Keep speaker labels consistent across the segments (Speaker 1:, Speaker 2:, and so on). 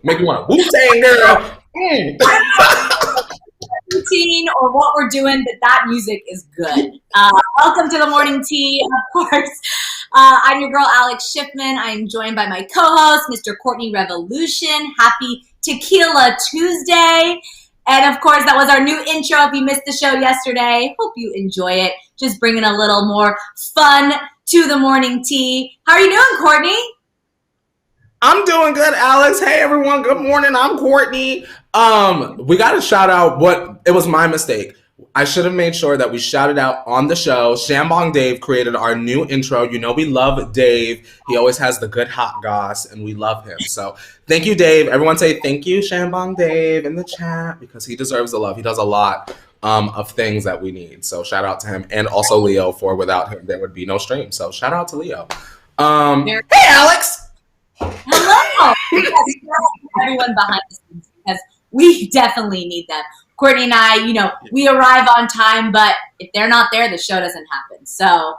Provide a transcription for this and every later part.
Speaker 1: Make me want to Wu-Tang girl.
Speaker 2: Routine or what we're doing, but that music is good. Welcome to the morning tea, of course. I'm your girl, Alex Schiffman. I'm joined by my co-host, Mr. Courtney Revolution. Happy Tequila Tuesday. And of course, that was our new intro. If you missed the show yesterday, hope you enjoy it. Just bringing a little more fun to the morning tea. How are you doing, Courtney?
Speaker 1: I'm doing good, Alex. Hey everyone, good morning. I'm Courtney. We got to shout out it was my mistake. I should have made sure that we shouted out on the show. Shambong Dave created our new intro. You know we love Dave. He always has the good hot goss, and we love him. So thank you, Dave. Everyone say thank you, Shambong Dave, in the chat because he deserves the love. He does a lot of things that we need. So shout out to him, and also Leo, for without him there would be no stream. So shout out to Leo. Hey, Alex.
Speaker 2: Hello! Everyone behind the scenes because we definitely need them. Courtney and I, we arrive on time, but if they're not there, the show doesn't happen. So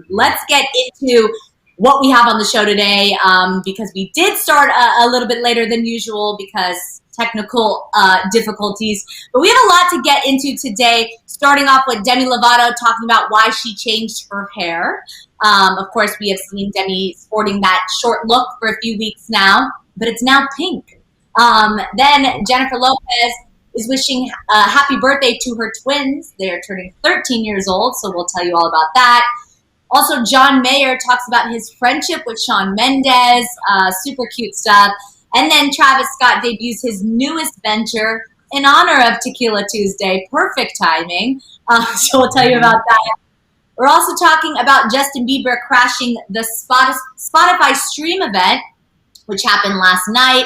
Speaker 2: let's get into what we have on the show today because we did start a little bit later than usual because technical difficulties. But we have a lot to get into today, starting off with Demi Lovato talking about why she changed her hair. Of course, we have seen Demi sporting that short look for a few weeks now, but it's now pink. Then Jennifer Lopez is wishing happy birthday to her twins. They are turning 13 years old, so we'll tell you all about that. Also, John Mayer talks about his friendship with Shawn Mendes, super cute stuff. And then Travis Scott debuts his newest venture in honor of Tequila Tuesday. Perfect timing. So we'll tell you about that. We're also talking about Justin Bieber crashing the Spotify Stream event, which happened last night.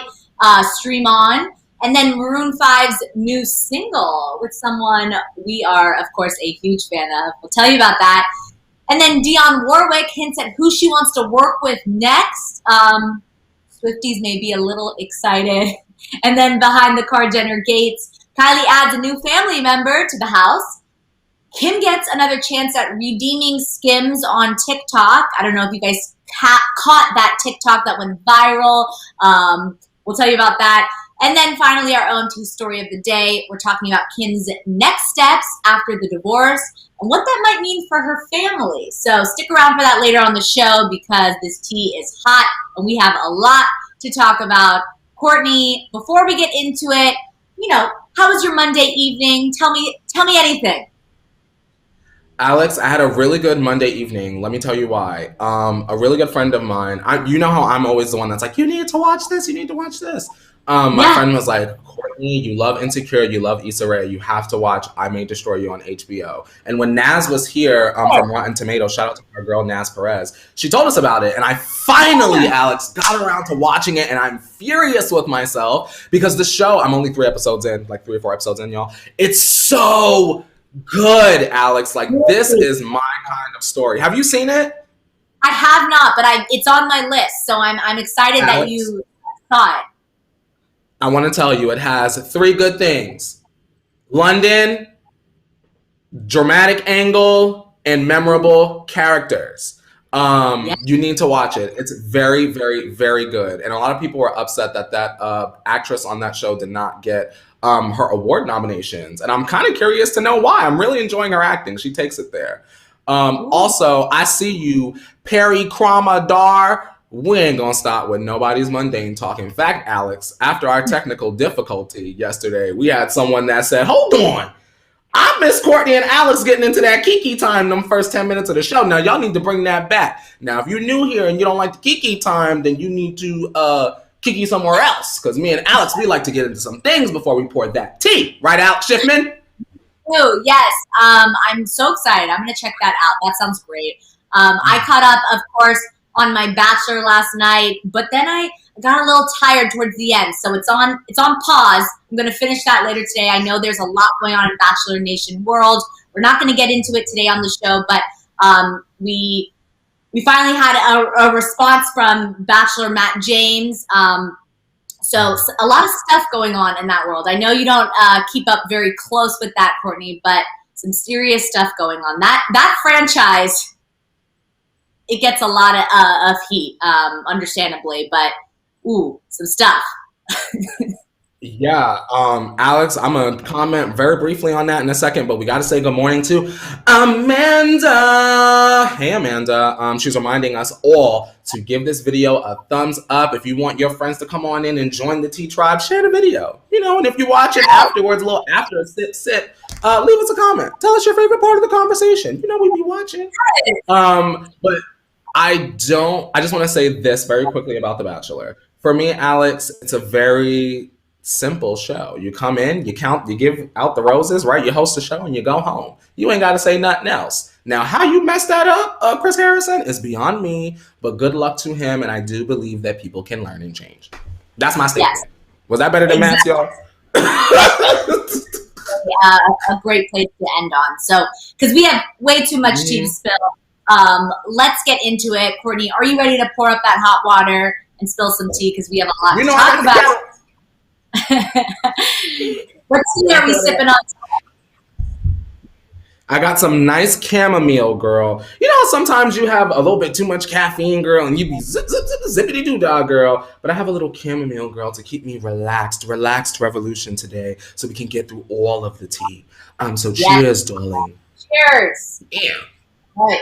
Speaker 2: Stream On. And then Maroon 5's new single with someone we are, of course, a huge fan of. We'll tell you about that. And then Dionne Warwick hints at who she wants to work with next. Swifties may be a little excited. And then behind the Kar-Jenner gates, Kylie adds a new family member to the house. Kim gets another chance at redeeming Skims on TikTok. I don't know if you guys caught that TikTok that went viral. We'll tell you about that. And then finally, our own tea story of the day. We're talking about Kim's next steps after the divorce and what that might mean for her family. So stick around for that later on the show because this tea is hot and we have a lot to talk about. Courtney, before we get into it, how was your Monday evening? Tell me anything.
Speaker 1: Alex, I had a really good Monday evening. Let me tell you why. A really good friend of mine, you know how I'm always the one that's like, you need to watch this, you need to watch this. My friend was like, Courtney, you love Insecure, you love Issa Rae, you have to watch I May Destroy You on HBO. And when Naz was here from Rotten Tomatoes, shout out to our girl Naz Perez, she told us about it. And I finally, Alex, got around to watching it. And I'm furious with myself because the show, I'm only 3 or 4 episodes in, y'all. It's so good, Alex. Like, this is my kind of story. Have you seen it?
Speaker 2: I have not, but it's on my list. So I'm excited Alex, that you saw it.
Speaker 1: I want to tell you, it has 3 good things. London, dramatic angle, and memorable characters. You need to watch it. It's very, very, very good. And a lot of people were upset that actress on that show did not get her award nominations. And I'm kind of curious to know why. I'm really enjoying her acting. She takes it there. Also, I see you, Perry Kramadar. We ain't gonna stop with nobody's mundane talk. In fact, Alex, after our technical difficulty yesterday, we had someone that said, hold on, I miss Courtney and Alex getting into that Kiki Time them first 10 minutes of the show. Now, y'all need to bring that back. Now, if you're new here and you don't like the Kiki Time, then you need to Kiki somewhere else. Because me and Alex, we like to get into some things before we pour that tea. Right, Alex Schiffman?
Speaker 2: Oh, yes. I'm so excited. I'm going to check that out. That sounds great. I caught up, of course, on my Bachelor last night, but then I got a little tired towards the end, so it's on pause. I'm going to finish that later today. I know there's a lot going on in Bachelor Nation world. We're not going to get into it today on the show, but we finally had a response from Bachelor Matt James. So a lot of stuff going on in that world. I know you don't keep up very close with that, Courtney, but some serious stuff going on. That franchise, it gets a lot of heat, understandably, but some stuff.
Speaker 1: Yeah, Alex, I'm gonna comment very briefly on that in a second, but we gotta say good morning to Amanda. Hey, Amanda. She's reminding us all to give this video a thumbs up. If you want your friends to come on in and join the T Tribe, share the video. You know, and if you watch it afterwards, a little after a sip, leave us a comment. Tell us your favorite part of the conversation. You know, we be watching. But I don't. I just want to say this very quickly about The Bachelor. For me, Alex, it's a very simple show. You come in, you count, you give out the roses, right? You host the show and you go home. You ain't got to say nothing else. Now, how you messed that up, Chris Harrison, is beyond me. But good luck to him, and I do believe that people can learn and change. That's my statement.
Speaker 2: Yes.
Speaker 1: Was that better than Matt's, y'all?
Speaker 2: A great place to end on. So, because we have way too much tea to spill, let's get into it. Courtney, are you ready to pour up that hot water and spill some tea? Because we have a lot to talk about. What tea are we sipping on?
Speaker 1: I got some nice chamomile, girl. You know, sometimes you have a little bit too much caffeine, girl, and you be zip, zip, zip, zippity doo dah, girl. But I have a little chamomile, girl, to keep me relaxed revolution today, so we can get through all of the tea. So cheers, darling.
Speaker 2: Cheers.
Speaker 1: Yeah.
Speaker 2: All right.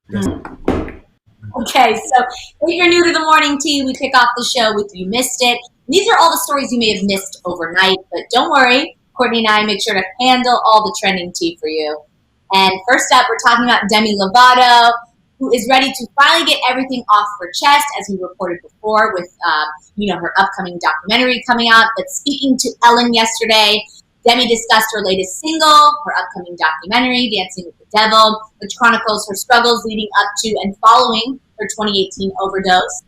Speaker 1: Yes.
Speaker 2: Okay, so if you're new to the morning tea, we kick off the show with You Missed It. These are all the stories you may have missed overnight, but don't worry, Courtney and I make sure to handle all the trending tea for you. And first up, we're talking about Demi Lovato, who is ready to finally get everything off her chest, as we reported before, with her upcoming documentary coming out. But speaking to Ellen yesterday, Demi discussed her latest single, her upcoming documentary, Dancing with the Devil, which chronicles her struggles leading up to and following her 2018 overdose.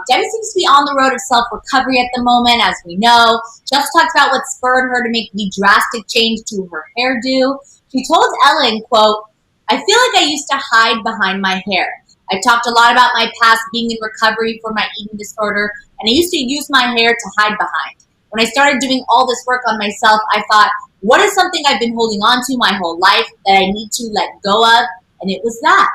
Speaker 2: Demi seems to be on the road of self-recovery at the moment, as we know. She also talked about what spurred her to make the drastic change to her hairdo. She told Ellen, quote, "I feel like I used to hide behind my hair. I talked a lot about my past being in recovery for my eating disorder, and I used to use my hair to hide behind. When I started doing all this work on myself, I thought, what is something I've been holding on to my whole life that I need to let go of? And it was that."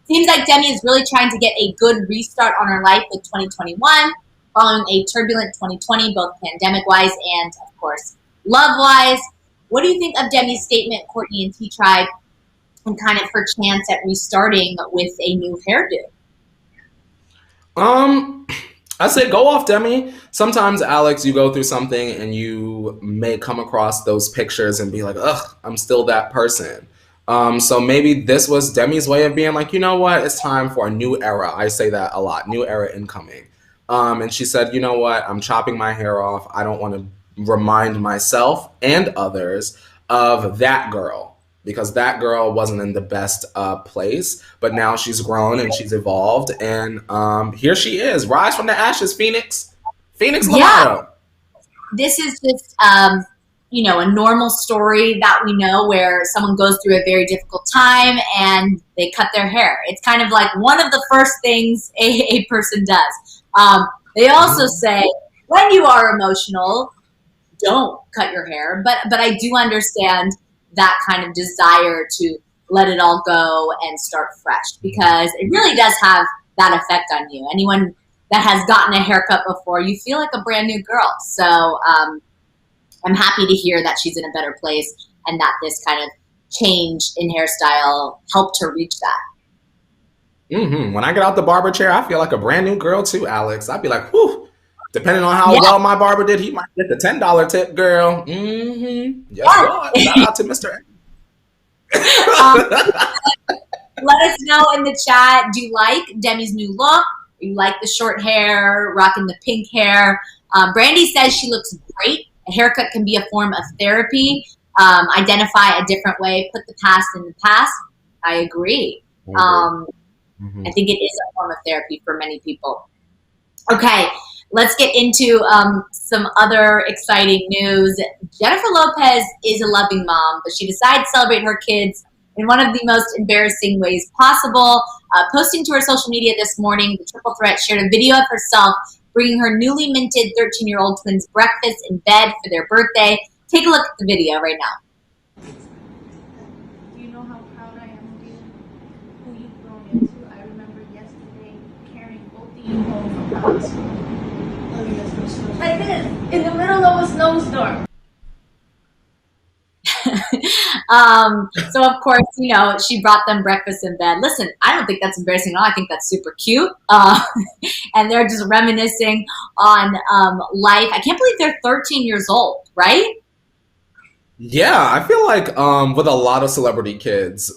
Speaker 2: Seems like Demi is really trying to get a good restart on her life with 2021, following a turbulent 2020, both pandemic-wise and, of course, love-wise. What do you think of Demi's statement, Courtney and T-Tribe, and kind of her chance at restarting with a new hairdo?
Speaker 1: I say go off, Demi. Sometimes, Alex, you go through something and you may come across those pictures and be like, ugh, I'm still that person. So maybe this was Demi's way of being like, you know what? It's time for a new era. I say that a lot. New era incoming. And she said, you know what? I'm chopping my hair off. I don't want to remind myself and others of that girl, because that girl wasn't in the best place. But now she's grown and she's evolved. And here she is. Rise from the ashes, Phoenix. Phoenix Lovato.
Speaker 2: Yeah. This is just... a normal story that we know, where someone goes through a very difficult time and they cut their hair. It's kind of like one of the first things a person does. They also say, when you are emotional, don't cut your hair. But I do understand that kind of desire to let it all go and start fresh, because it really does have that effect on you. Anyone that has gotten a haircut before, you feel like a brand new girl. So, I'm happy to hear that she's in a better place and that this kind of change in hairstyle helped her reach that.
Speaker 1: When I get out the barber chair, I feel like a brand new girl too, Alex. I'd be like, whew. Depending on how well my barber did, he might get the $10 tip, girl. Yes, Lord. Shout out to Mr.
Speaker 2: Let us know in the chat. Do you like Demi's new look? Do you like the short hair, rocking the pink hair? Brandy says she looks great. A haircut can be a form of therapy. Identify a different way. Put the past in the past. I agree. I think it is a form of therapy for many people. Okay, let's get into some other exciting news. Jennifer Lopez is a loving mom, but she decided to celebrate her kids in one of the most embarrassing ways possible. Posting to her social media this morning, the triple threat shared a video of herself bringing her newly minted 13-year-old twins breakfast in bed for their birthday. Take a look at the video right now.
Speaker 3: Do you know how proud I am of you? Who you've grown into? I remember yesterday Like this, in the middle of a snowstorm.
Speaker 2: So of course, you know, she brought them breakfast in bed. Listen, I don't think that's embarrassing at all. I think that's super cute. And they're just reminiscing on life. I can't believe they're 13 years old, right?
Speaker 1: Yeah, I feel like with a lot of celebrity kids,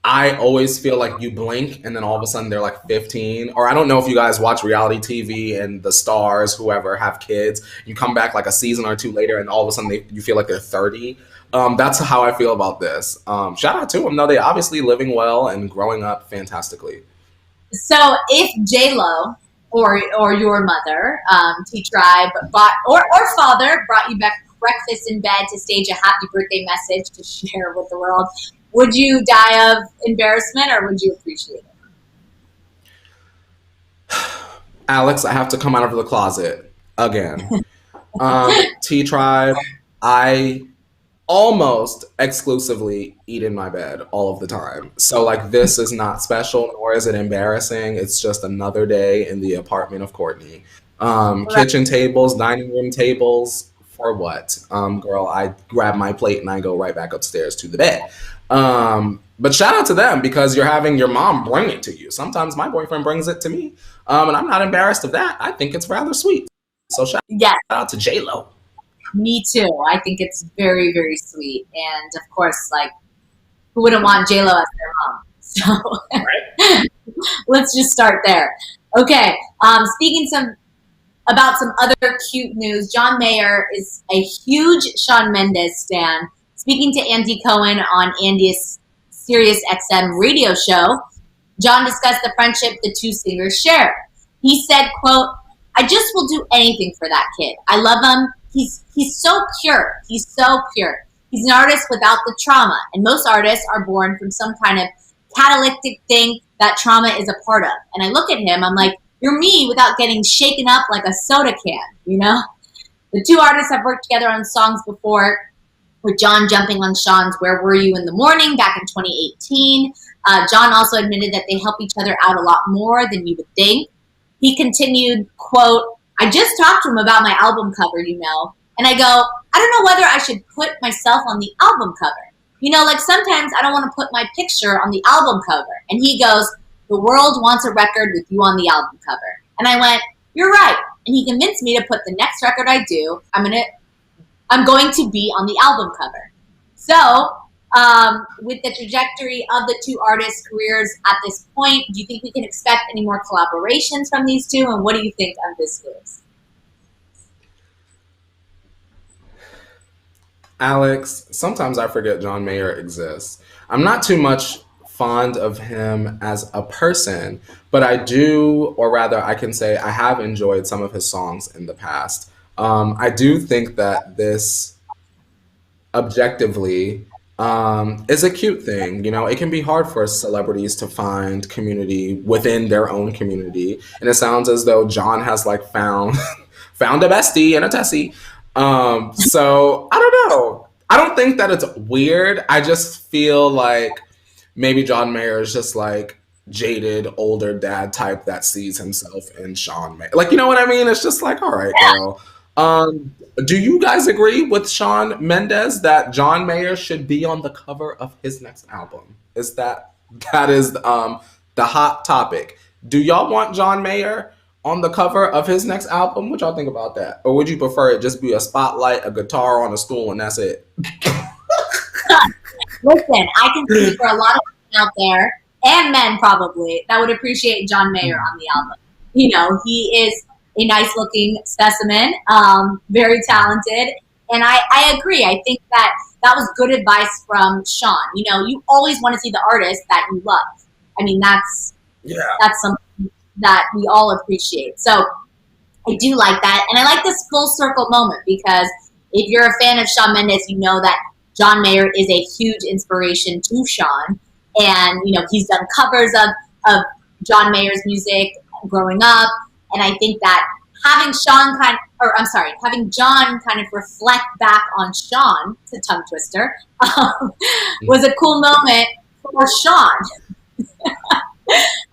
Speaker 1: I always feel like you blink and then all of a sudden they're like 15. Or I don't know if you guys watch reality TV and the stars, whoever, have kids. You come back like a season or two later and all of a sudden you feel like they're 30. That's how I feel about this. Shout out to them. No, they obviously living well and growing up fantastically.
Speaker 2: So if J-Lo or your mother, T-Tribe, or father brought you back breakfast in bed to stage a happy birthday message to share with the world, would you die of embarrassment or would you appreciate it?
Speaker 1: Alex, I have to come out of the closet again. T Tribe, I almost exclusively eat in my bed all of the time. So like this is not special nor is it embarrassing. It's just another day in the apartment of Courtney. Kitchen tables, dining room tables, for what? Girl, I grab my plate and I go right back upstairs to the bed. But shout out to them because you're having your mom bring it to you. Sometimes my boyfriend brings it to me. And I'm not embarrassed of that. I think it's rather sweet. So shout out to J-Lo.
Speaker 2: Me too. I think it's very, very sweet. And of course, like, who wouldn't want J-Lo as their mom? So right. Let's just start there. Okay. Speaking about some other cute news, John Mayer is a huge Shawn Mendes stan. Speaking to Andy Cohen on Andy's Sirius XM radio show, John discussed the friendship the two singers share. He said, quote, "I just will do anything for that kid. I love him. He's so pure. He's so pure. He's an artist without the trauma. And most artists are born from some kind of catalytic thing that trauma is a part of." And I look at him, I'm like, you're me without getting shaken up like a soda can, you know? The two artists have worked together on songs before, with John jumping on Shawn's "Where Were You in the Morning" back in 2018. John also admitted that they help each other out a lot more than you would think. He continued, quote, "I just talked to him about my album cover, you know, and I go, I don't know whether I should put myself on the album cover. You know, like sometimes I don't want to put my picture on the album cover." And he goes, "The world wants a record with you on the album cover." And I went, "You're right." And he convinced me to put the next record I do, I'm going to be on the album cover. So, with the trajectory of the two artists' careers at this point, do you think we can expect any more collaborations from these two? And what do you think of this news?
Speaker 1: Alex, sometimes I forget John Mayer exists. I'm not too much fond of him as a person, but I do, or rather, I can say I have enjoyed some of his songs in the past. I do think that this objectively is a cute thing. You know, it can be hard for celebrities to find community within their own community, and it sounds as though John has like found found a bestie and a Tessie. So I don't know. I don't think that it's weird. I just feel like maybe John Mayer is just like jaded older dad type that sees himself in Shawn Mayer. Like, you know what I mean? It's just like, all right, girl. Do you guys agree with Shawn Mendes that John Mayer should be on the cover of his next album? That is the hot topic? Do y'all want John Mayer on the cover of his next album? What y'all think about that? Or would you prefer it just be a spotlight, a guitar on a stool, and that's it?
Speaker 2: Listen, I can speak for a lot of women out there, and men probably, that would appreciate John Mayer on the album. You know, he is a nice looking specimen, very talented. And I agree. I think that was good advice from Shawn. You know, you always want to see the artist that you love. I mean, that's something that we all appreciate. So I do like that. And I like this full circle moment because if you're a fan of Shawn Mendes, you know that John Mayer is a huge inspiration to Shawn. And, you know, he's done covers of John Mayer's music growing up. And I think that having John kind of reflect back on Shawn, it's a tongue twister, was a cool moment for Shawn.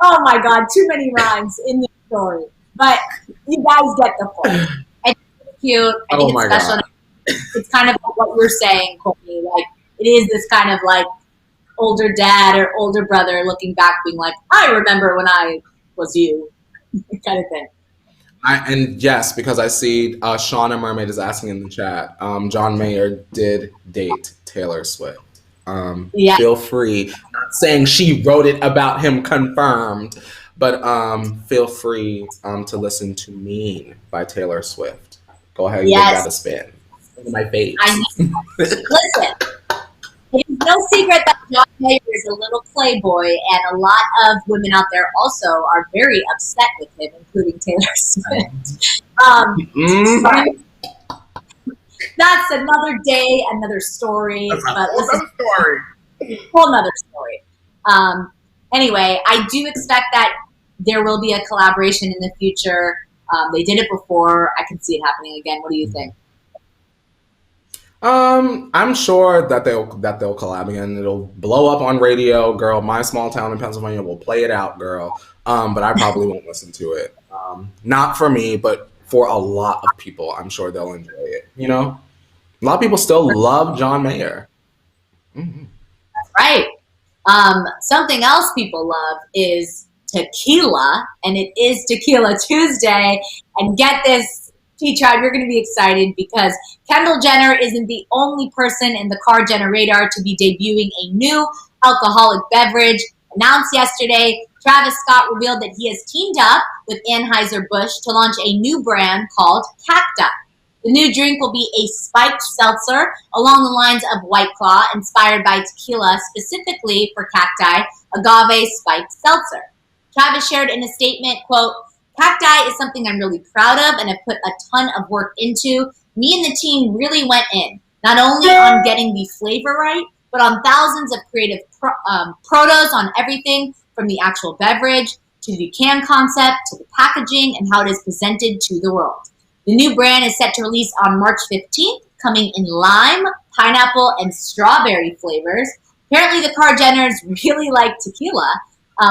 Speaker 2: Oh my God, too many rhymes in story. But you guys get the point. I think it's cute. I think it's special.
Speaker 1: God.
Speaker 2: It's kind of like what you're saying, Courtney. Like, it is this kind of like older dad or older brother looking back being like, I remember when I was you, kind of thing.
Speaker 1: And yes, because I see Shauna Mermaid is asking in the chat, John Mayer did date Taylor Swift. Feel free, not saying she wrote it about him confirmed, but feel free to listen to Mean by Taylor Swift. Go ahead and give that a spin. In my face.
Speaker 2: Listen, it's no secret that John Mayer is a little playboy, and a lot of women out there also are very upset with him, including Taylor Swift. That's another day, another story. Whole nother story. Anyway, I do expect that there will be a collaboration in the future. They did it before. I can see it happening again. What do you think?
Speaker 1: I'm sure that they'll collab again. It'll blow up on radio, girl. My small town in Pennsylvania will play it out, girl. But I probably won't listen to it. Not for me, but for a lot of people, I'm sure they'll enjoy it. You know, a lot of people still love John Mayer. Mm-hmm.
Speaker 2: That's right. Something else people love is tequila, and it is Tequila Tuesday. And get this, T-Tribe, you're going to be excited because Kendall Jenner isn't the only person in the Car Jenner radar to be debuting a new alcoholic beverage. Announced yesterday, Travis Scott revealed that he has teamed up with Anheuser-Busch to launch a new brand called Cacti. The new drink will be a spiked seltzer along the lines of White Claw, inspired by tequila, specifically for Cacti, agave spiked seltzer. Travis shared in a statement, quote, Cacti is something I'm really proud of and have put a ton of work into. Me and the team really went in, not only on getting the flavor right, but on thousands of creative protos on everything from the actual beverage to the can concept to the packaging and how it is presented to the world. The new brand is set to release on March 15th, coming in lime, pineapple, and strawberry flavors. Apparently the Car Jenners really like tequila,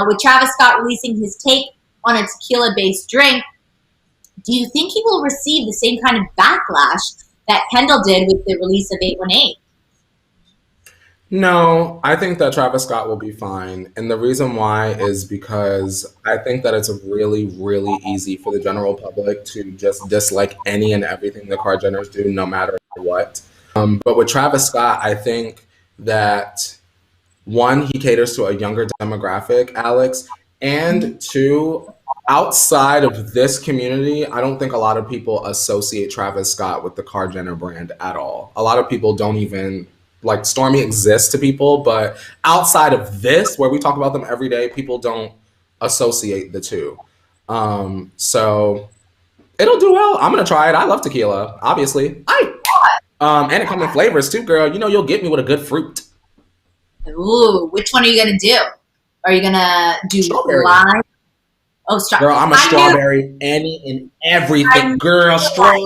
Speaker 2: with Travis Scott releasing his take on a tequila-based drink. Do you think he will receive the same kind of backlash that Kendall did with the release of 818?
Speaker 1: No, I think that Travis Scott will be fine. And the reason why is because I think that it's really, really easy for the general public to just dislike any and everything the Car Jenners do, no matter what. But with Travis Scott, I think that, one, he caters to a younger demographic, Alex, and two, outside of this community, I don't think a lot of people associate Travis Scott with the Car Jenner brand at all. A lot of people don't even, like, Stormy exists to people, but outside of this, where we talk about them every day, people don't associate the two. So it'll do well. I'm gonna try it. I love tequila, obviously. And it comes in flavors too, girl. You know you'll get me with a good fruit.
Speaker 2: Ooh, which one are you gonna do? Are you gonna do
Speaker 1: strawberry.
Speaker 2: Lime? Oh, strawberry.
Speaker 1: Girl, I'm a strawberry, any and everything. Girl, strawberry.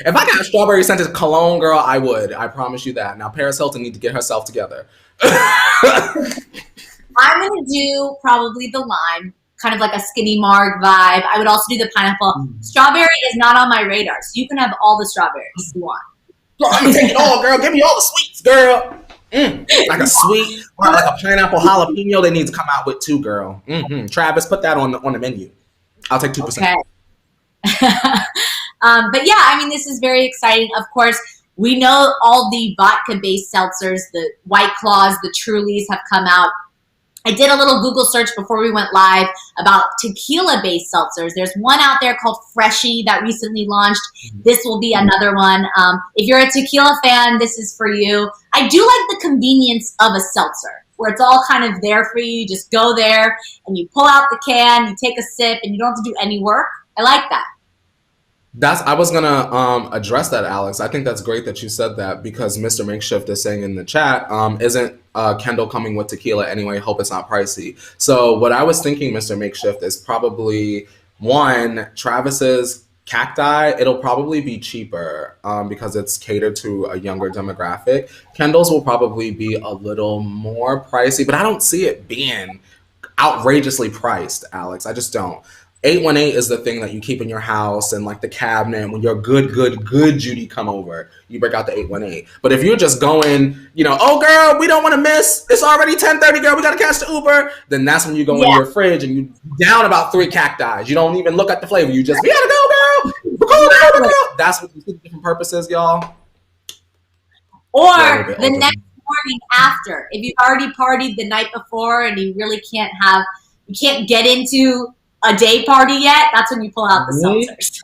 Speaker 1: If I got a strawberry scented cologne, girl, I would. I promise you that. Now, Paris Hilton need to get herself together.
Speaker 2: I'm gonna do probably the lime, kind of like a Skinny Marg vibe. I would also do the pineapple. Strawberry is not on my radar, so you can have all the strawberries you want.
Speaker 1: Girl, I'm gonna take it all, girl. Give me all the sweets, girl. Like a sweet, or like a pineapple jalapeno, they need to come out with too, girl. Travis, put that on the menu. I'll take 2%.
Speaker 2: Okay. But yeah, I mean, this is very exciting. Of course, we know all the vodka-based seltzers, the White Claws, the Trulies have come out. I did a little Google search before we went live about tequila-based seltzers. There's one out there called Freshie that recently launched. This will be another one. If you're a tequila fan, this is for you. I do like the convenience of a seltzer, where it's all kind of there for you. You just go there and you pull out the can, you take a sip, and you don't have to do any work. I like that.
Speaker 1: I was gonna address that, Alex. I think that's great that you said that because Mr. Makeshift is saying in the chat, isn't Kendall coming with tequila anyway? Hope it's not pricey. So what I was thinking, Mr. Makeshift, is probably one, Travis's Cacti. It'll probably be cheaper because it's catered to a younger demographic. Kendall's will probably be a little more pricey, but I don't see it being outrageously priced, Alex. I just don't. 818 is the thing that you keep in your house and like the cabinet. When your good Judy come over, you break out the 818. But if you're just going, oh girl, we don't want to miss. It's already 10:30, girl. We got to catch the Uber. Then that's when you go in your fridge and you down about 3 cacti. You don't even look at the flavor. You just, we gotta go, girl. We're going, girl. That's what you see different purposes, y'all.
Speaker 2: Or the next morning after, if you've already partied the night before and you really can't get into a day party yet, that's when you pull out the seltzers.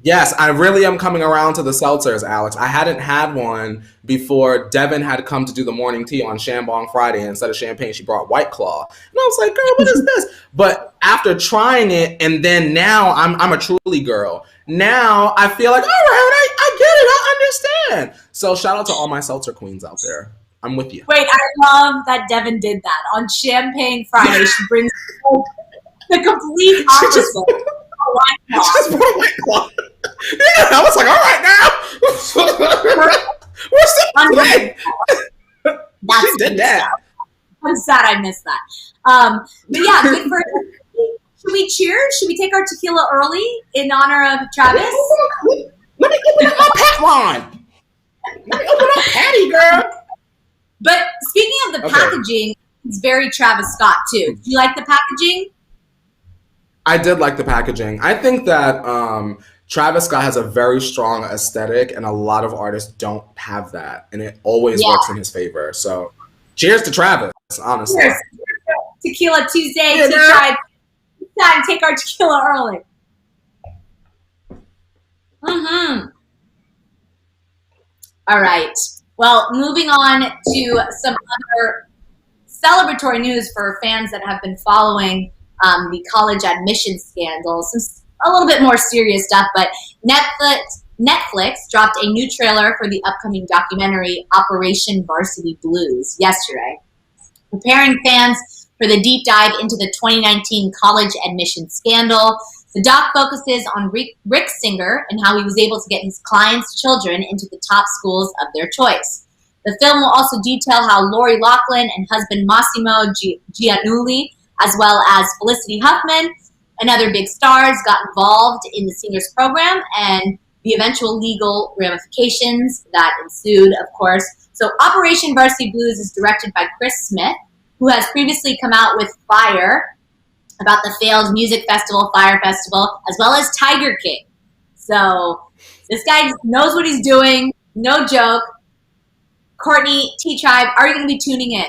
Speaker 1: Yes, I really am coming around to the seltzers, Alex. I hadn't had one before Devin had come to do the morning tea on Shambong Friday, and instead of champagne, she brought White Claw. And I was like, girl, what is this? But after trying it, and then now I'm a truly girl. Now I feel like, all right, I get it, I understand. So shout out to all my seltzer queens out there. I'm with you.
Speaker 2: Wait, I love that Devin did that. On Champagne Friday, she brings the complete opposite.
Speaker 1: She just put a White Claw. Yeah, I was like, all right now. We're still playing. She did that.
Speaker 2: I'm sad I missed that. But yeah, good for should we cheers? Should we take our tequila early in honor of Travis?
Speaker 1: Let me open up my pet wine. Let me open up Patty, girl.
Speaker 2: But speaking of the packaging, it's very Travis Scott too. Do you like the packaging?
Speaker 1: I did like the packaging. I think that Travis Scott has a very strong aesthetic, and a lot of artists don't have that, and it always works in his favor. So, cheers to Travis, honestly.
Speaker 2: Cheers. Tequila Tuesday. Time take our tequila early. All right. Well, moving on to some other celebratory news for fans that have been following the college admission scandal. A little bit more serious stuff, but Netflix dropped a new trailer for the upcoming documentary Operation Varsity Blues yesterday, preparing fans for the deep dive into the 2019 college admission scandal. The doc focuses on Rick Singer and how he was able to get his clients' children into the top schools of their choice. The film will also detail how Lori Loughlin and husband Massimo Giannulli, as well as Felicity Huffman and other big stars, got involved in the Singer's program and the eventual legal ramifications that ensued, of course. So Operation Varsity Blues is directed by Chris Smith, who has previously come out with Fire, about the failed music festival, Fire Festival, as well as Tiger King. So this guy knows what he's doing. No joke. Courtney, T-Tribe, are you going to be tuning in?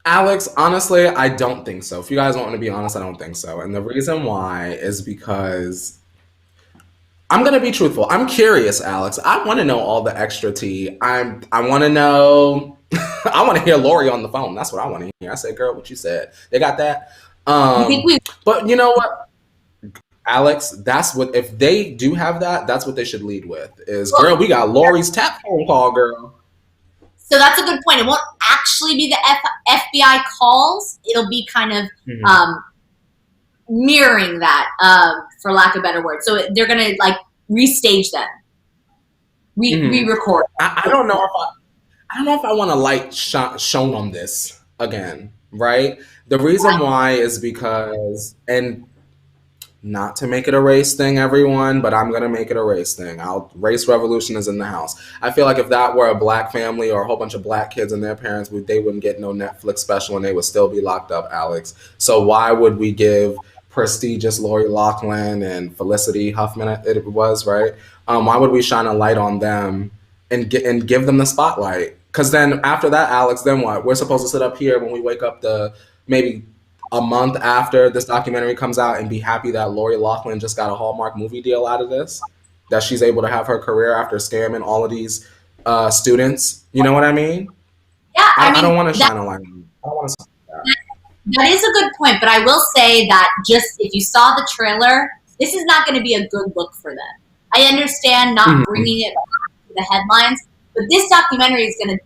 Speaker 1: Alex, honestly, I don't think so. If you guys want me to be honest, I don't think so. And the reason why is because I'm going to be truthful. I'm curious, Alex. I want to know all the extra tea. I want to know. I want to hear Lori on the phone. That's what I want to hear. I said, girl, what you said. They got that? But you know what, Alex, that's what, if they do have that, that's what they should lead with is, girl, we got Lori's tap phone call, girl.
Speaker 2: So that's a good point. It won't actually be the FBI calls. It'll be kind of mirroring that, for lack of a better word. So they're going to like restage them, re-record.
Speaker 1: I don't know if I want to light shown on this again, right? The reason why is because, and not to make it a race thing, everyone, but I'm going to make it a race thing. Race revolution is in the house. I feel like if that were a black family or a whole bunch of black kids and their parents, they wouldn't get no Netflix special and they would still be locked up, Alex. So why would we give prestigious Lori Loughlin and Felicity Huffman, it was, right? Why would we shine a light on them and give them the spotlight? Because then after that, Alex, then what? We're supposed to sit up here when we wake up maybe a month after this documentary comes out and be happy that Lori Loughlin just got a Hallmark movie deal out of this, that she's able to have her career after scamming all of these students. You know what I mean?
Speaker 2: Yeah,
Speaker 1: I don't want to shine a light on them. I don't want to.
Speaker 2: That is a good point, but I will say that just if you saw the trailer, this is not going to be a good look for them. I understand not bringing it to the headlines, but this documentary is going to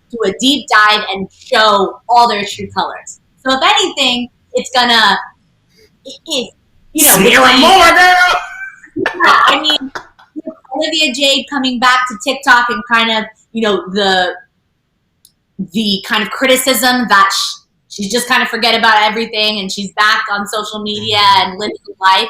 Speaker 2: do a deep dive and show all their true colors. So if anything, it's gonna,
Speaker 1: smear them more, girl.
Speaker 2: Yeah, I mean, Olivia Jade coming back to TikTok and kind of, the kind of criticism that she's just kind of forget about everything and she's back on social media and living life.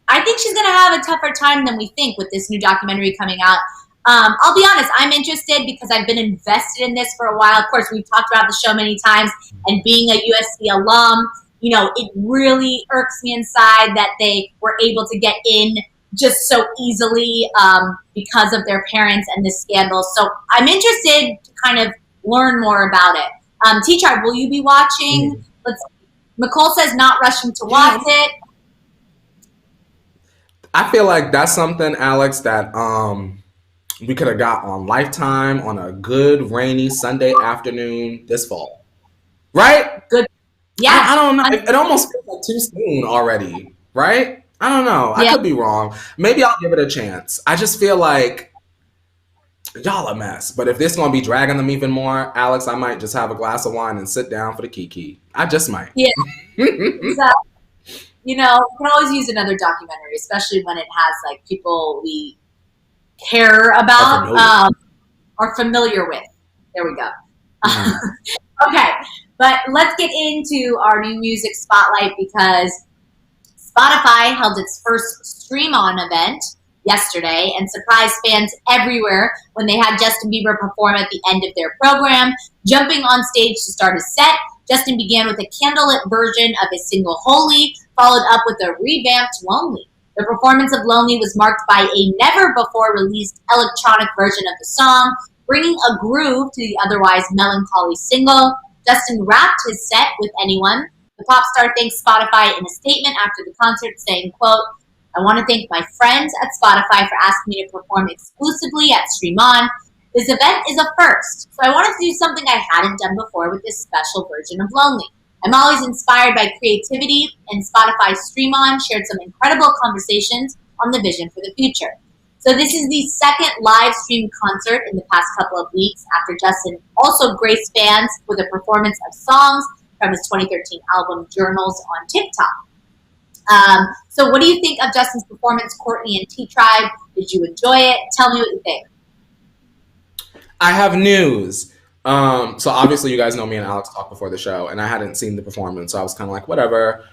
Speaker 2: I think she's going to have a tougher time than we think with this new documentary coming out. I'll be honest, I'm interested because I've been invested in this for a while. Of course, we've talked about the show many times, and being a USC alum, it really irks me inside that they were able to get in just so easily because of their parents and this scandal. So I'm interested to kind of learn more about it. T-Chart, will you be watching? Nicole says not rushing to watch it.
Speaker 1: I feel like that's something, Alex, that we could have got on Lifetime on a good rainy Sunday afternoon this fall. Right?
Speaker 2: Good. Yeah.
Speaker 1: I don't know. It almost feels like too soon already. Right? I don't know. I could be wrong. Maybe I'll give it a chance. I just feel like y'all a mess. But if this is going to be dragging them even more, Alex, I might just have a glass of wine and sit down for the Kiki. I just might.
Speaker 2: Yeah. Exactly. We can always use another documentary, especially when it has like people we care about or familiar with. There we go. Okay, but let's get into our new music spotlight because Spotify held its first Stream On event yesterday and surprised fans everywhere when they had Justin Bieber perform at the end of their program. Jumping on stage to start his set, Justin began with a candlelit version of his single Holy, followed up with a revamped Lonely. The performance of Lonely was marked by a never-before-released electronic version of the song, bringing a groove to the otherwise melancholy single. Justin wrapped his set with Anyone. The pop star thanked Spotify in a statement after the concert, saying, quote, "I want to thank my friends at Spotify for asking me to perform exclusively at Stream On. This event is a first, so I wanted to do something I hadn't done before with this special version of Lonely. I'm always inspired by creativity, and Spotify Stream On shared some incredible conversations on the vision for the future." So this is the second live stream concert in the past couple of weeks after Justin also graced fans with a performance of songs from his 2013 album Journals on TikTok. So what do you think of Justin's performance, Courtney and T-Tribe? Did you enjoy it? Tell me what you think.
Speaker 1: I have news. So obviously you guys know me and Alex talked before the show, and I hadn't seen the performance, so I was kind of like, whatever.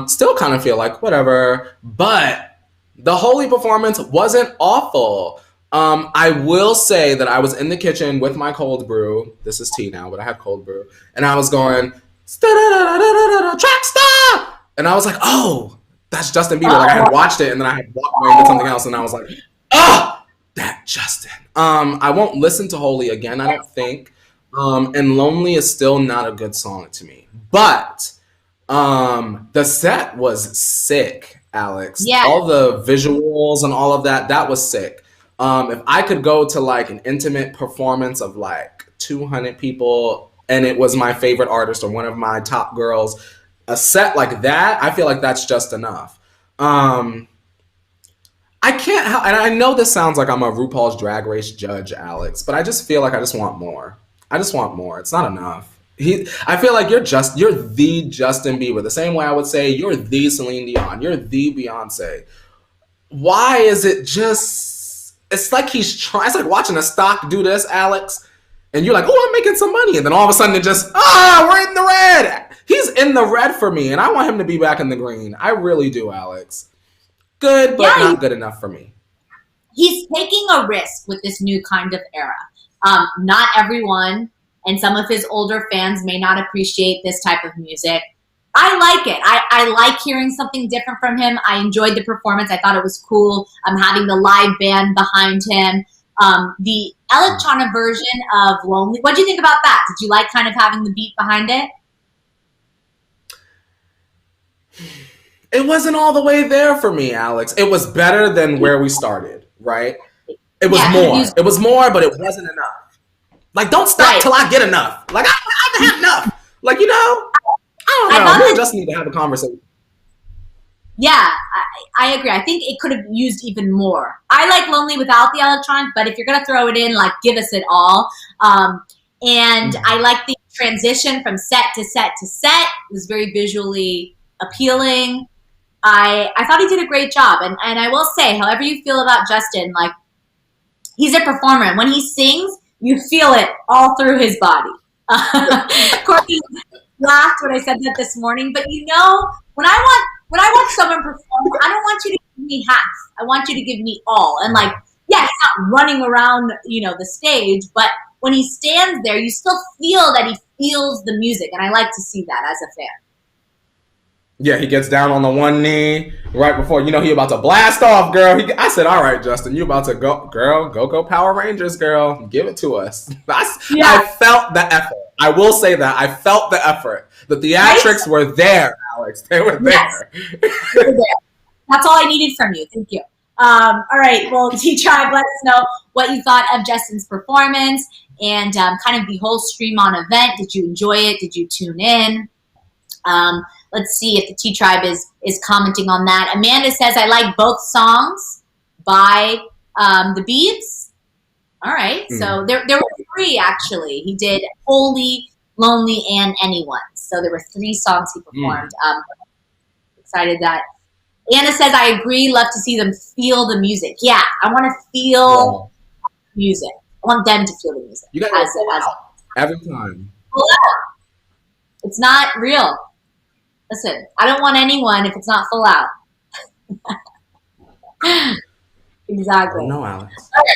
Speaker 1: Still kind of feel like whatever, but the Holy performance wasn't awful. I will say that I was in the kitchen with my cold brew. This is tea now, but I had cold brew, and I was going track star, and I was like, oh, that's Justin Bieber. Like I had watched it, and then I had walked away and did something else, and I was like, oh, that Justin. I won't listen to Holy again, I don't think. And Lonely is still not a good song to me. But the set was sick, Alex.
Speaker 2: Yeah.
Speaker 1: All the visuals and all of that was sick. If I could go to like an intimate performance of like 200 people and it was my favorite artist or one of my top girls, a set like that, I feel like that's just enough. I can't help, and I know this sounds like I'm a RuPaul's Drag Race judge, Alex, but I just feel like I just want more. I just want more. It's not enough. I feel like you're the Justin Bieber. The same way I would say you're the Celine Dion. You're the Beyonce. Why is it just, it's like he's trying, it's like watching a stock do this, Alex, and you're like, oh, I'm making some money. And then all of a sudden it just, we're in the red. He's in the red for me, and I want him to be back in the green. I really do, Alex. Good, but not good enough for me.
Speaker 2: He's taking a risk with this new kind of era. Not everyone, and some of his older fans may not appreciate this type of music. I like it. I like hearing something different from him. I enjoyed the performance. I thought it was cool. Having the live band behind him. The electronic version of Lonely. What do you think about that? Did you like kind of having the beat behind it?
Speaker 1: It wasn't all the way there for me, Alex. It was better than where we started, right? It was more. It was more, but it wasn't enough. Like, don't stop till I get enough. Like, I haven't had enough. Like, I don't know. We just need to have a conversation.
Speaker 2: Yeah, I agree. I think it could have used even more. I like Lonely without the electronic, but if you're going to throw it in, like, give us it all. And I like the transition from set to set to set. It was very visually appealing. I thought he did a great job. And I will say, however you feel about Justin, like, he's a performer. And when he sings, you feel it all through his body. Courtney, laughed when I said that this morning. But when I watch someone perform, I don't want you to give me half. I want you to give me all. And like, yeah, he's not running around, the stage, but when he stands there, you still feel that he feels the music, and I like to see that as a fan.
Speaker 1: Yeah, he gets down on the one knee right before he about to blast off, girl. I said, "All right, Justin, you about to go, girl? Go Power Rangers, girl! Give it to us." I felt the effort. I will say that I felt the effort. The theatrics were there, Alex. They were there.
Speaker 2: Yes. They were there. That's all I needed from you. Thank you. All right. Well, T-Tribe, let us know what you thought of Justin's performance and kind of the whole Stream On event. Did you enjoy it? Did you tune in? Let's see if the T-Tribe is commenting on that. Amanda says, I like both songs by the Beats. All right. So there were 3, actually. He did Holy, Lonely, and Anyone. So there were 3 songs he performed. Excited that. Anna says, I agree. Love to see them feel the music. Yeah, I want to feel music. I want them to feel the music.
Speaker 1: You got to every time.
Speaker 2: It's not real. Listen, I don't want anyone if it's not full out. Exactly.
Speaker 1: No, Alex.
Speaker 2: Okay.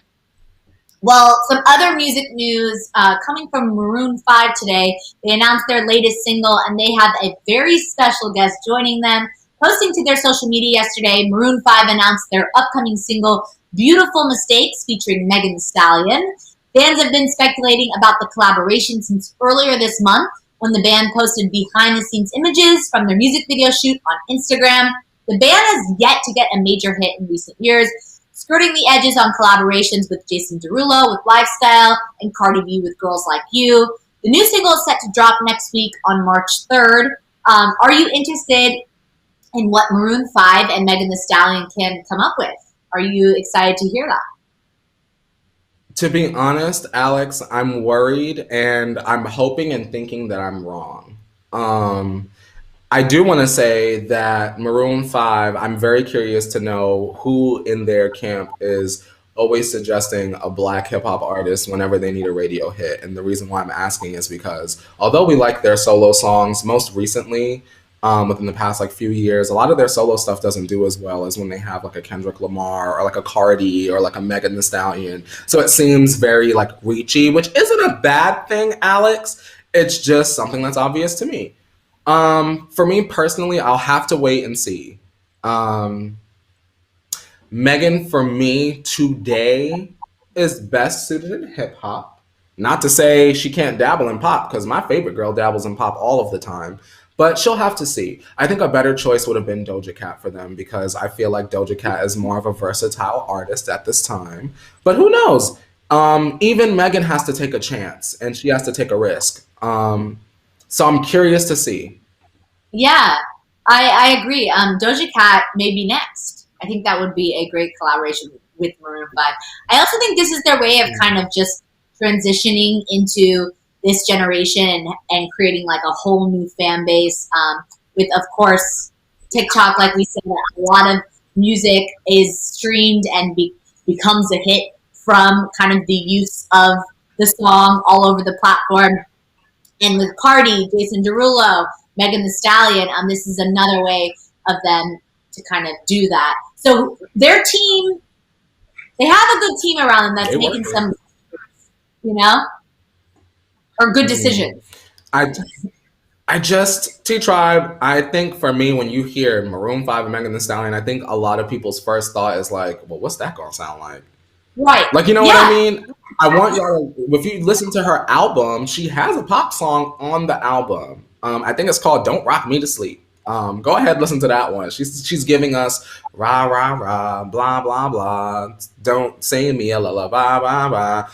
Speaker 2: Well, some other music news coming from Maroon 5 today. They announced their latest single, and they have a very special guest joining them. Posting to their social media yesterday, Maroon 5 announced their upcoming single, Beautiful Mistakes, featuring Megan Thee Stallion. Fans have been speculating about the collaboration since earlier this month, when the band posted behind-the-scenes images from their music video shoot on Instagram. The band has yet to get a major hit in recent years, skirting the edges on collaborations with Jason Derulo with Lifestyle and Cardi B with Girls Like You. The new single is set to drop next week on March 3rd. Are you interested in what Maroon 5 and Megan Thee Stallion can come up with? Are you excited to hear that?
Speaker 1: To be honest, Alex, I'm worried and I'm hoping and thinking that I'm wrong. I do want to say that Maroon 5, I'm very curious to know who in their camp is always suggesting a black hip hop artist whenever they need a radio hit. And the reason why I'm asking is because although we like their solo songs, most recently, within the past few years, a lot of their solo stuff doesn't do as well as when they have a Kendrick Lamar or a Cardi or a Megan Thee Stallion. So it seems very reachy, which isn't a bad thing, Alex. It's just something that's obvious to me. For me personally, I'll have to wait and see. Megan, for me today, is best suited in hip hop. Not to say she can't dabble in pop, because my favorite girl dabbles in pop all of the time. But she'll have to see. I think a better choice would have been Doja Cat for them, because I feel like Doja Cat is more of a versatile artist at this time. But who knows? Even Megan has to take a chance, and she has to take a risk. So I'm curious to see.
Speaker 2: Yeah, I agree. Doja Cat may be next. I think that would be a great collaboration with Maroon 5. I also think this is their way of kind of just transitioning into this generation and creating a whole new fan base with, of course, TikTok. Like we said, a lot of music is streamed and becomes a hit from kind of the use of the song all over the platform. And with Cardi, Jason Derulo, Megan Thee Stallion, this is another way of them to kind of do that. So their team, they have a good team around them that's making some, or good decisions.
Speaker 1: I just, T-Tribe, I think for me, when you hear Maroon 5 and Megan Thee Stallion, I think a lot of people's first thought is well, what's that gonna sound like?
Speaker 2: Right.
Speaker 1: What I mean? I want y'all to, if you listen to her album, she has a pop song on the album. I think it's called Don't Rock Me to Sleep. Go ahead, listen to that one. She's giving us rah, rah, rah, blah, blah, blah. Don't say me, la, la, blah, blah, blah.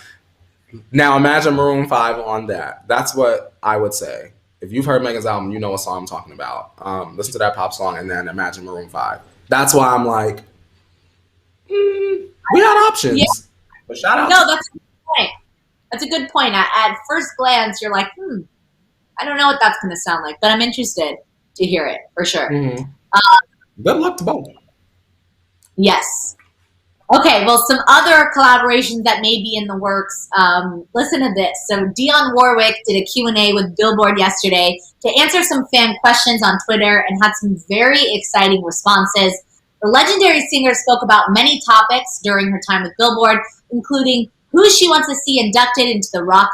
Speaker 1: Now imagine Maroon 5 on that. That's what I would say. If you've heard Megan's album, you know what song I'm talking about. Listen to that pop song and then imagine Maroon 5. That's why I'm we had options. Yeah. But shout out.
Speaker 2: No, that's a good point. That's a good point. At first glance, you're like, I don't know what that's going to sound like, but I'm interested to hear it for sure.
Speaker 1: Mm-hmm. Good luck to both.
Speaker 2: Yes. Okay, well, some other collaborations that may be in the works. Listen to this. So Dionne Warwick did a Q&A with Billboard yesterday to answer some fan questions on Twitter and had some very exciting responses. The legendary singer spoke about many topics during her time with Billboard, including who she wants to see inducted into the Rock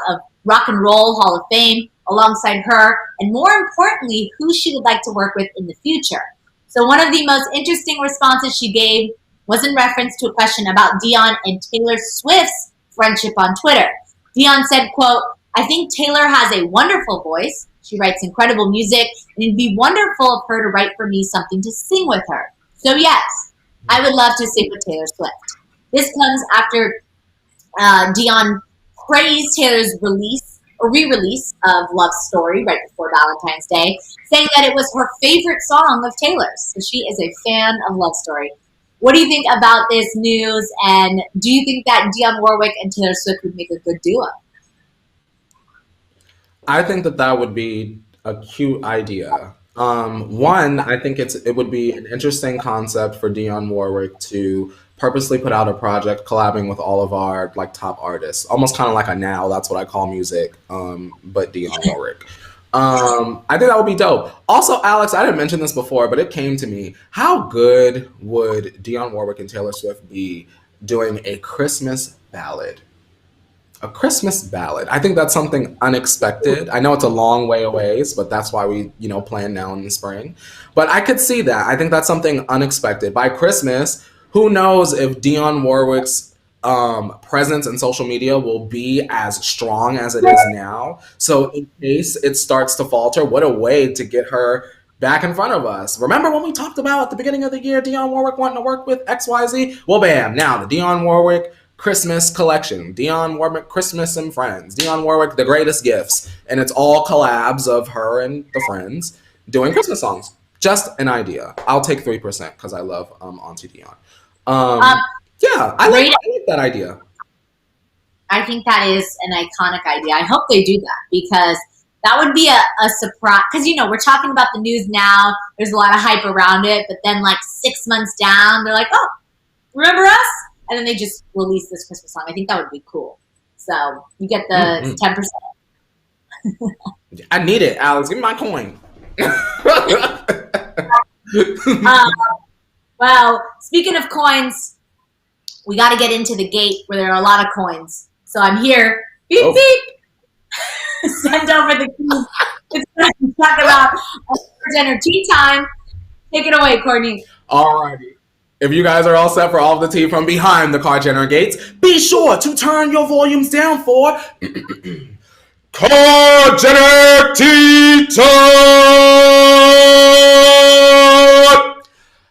Speaker 2: and Roll Hall of Fame alongside her, and more importantly, who she would like to work with in the future. So one of the most interesting responses she gave was in reference to a question about Dionne and Taylor Swift's friendship on Twitter. Dionne said, quote, "I think Taylor has a wonderful voice. She writes incredible music, and it'd be wonderful of her to write for me something to sing with her. So yes, I would love to sing with Taylor Swift." This comes after Dionne praised Taylor's re-release of Love Story right before Valentine's Day, saying that it was her favorite song of Taylor's. So she is a fan of Love Story. What do you think about this news? And do you think that Dionne Warwick and Taylor Swift would make a good duo?
Speaker 1: I think that would be a cute idea. One, I think it would be an interesting concept for Dionne Warwick to purposely put out a project collabing with all of our like top artists, almost kind of like a Now That's What I Call Music, but Dionne Warwick. I think that would be dope. Also, Alex, I didn't mention this before, but it came to me. How good would Dionne Warwick and Taylor Swift be doing a Christmas ballad? A Christmas ballad. I think that's something unexpected. I know it's a long way away, but that's why we, plan now in the spring. But I could see that. I think that's something unexpected. By Christmas, who knows if Dionne Warwick's presence in social media will be as strong as it is now. So in case it starts to falter, what a way to get her back in front of us. Remember when we talked about at the beginning of the year, Dionne Warwick wanting to work with XYZ? Well, bam, now the Dionne Warwick Christmas collection, Dionne Warwick Christmas and Friends, Dionne Warwick The Greatest Gifts, and it's all collabs of her and the friends doing Christmas songs. Just an idea. I'll take 3% because I love Auntie Dionne. Yeah, I like that idea.
Speaker 2: I think that is an iconic idea. I hope they do that because that would be a surprise. Because, we're talking about the news now. There's a lot of hype around it. But then, 6 months down, they're like, oh, remember us? And then they just release this Christmas song. I think that would be cool. So you get the 10%.
Speaker 1: I need it, Alex. Give me my coin.
Speaker 2: Well, speaking of coins, we got to get into the gate where there are a lot of coins. So I'm here. Beep, beep. Send over the keys. It's time to talk about dinner tea time. Take it away, Courtney.
Speaker 1: All righty. If you guys are all set for all of the tea from behind the car Jenner gates, be sure to turn your volumes down for Car Jenner Tea Time!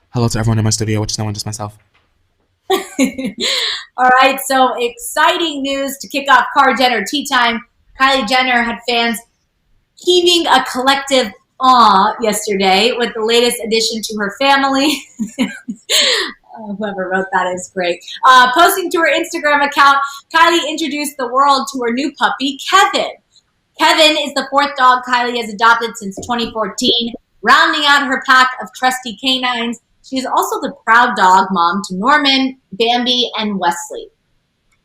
Speaker 1: Hello to everyone in my studio, which is no one, just myself.
Speaker 2: All right, so exciting news to kick off Car Jenner Tea Time. Kylie Jenner had fans heaving a collective awe yesterday with the latest addition to her family. Whoever wrote that is great. Posting to her Instagram account, Kylie introduced the world to her new puppy, Kevin. Kevin is the fourth dog Kylie has adopted since 2014, rounding out her pack of trusty canines. She is also the proud dog mom to Norman, Bambi, and Wesley.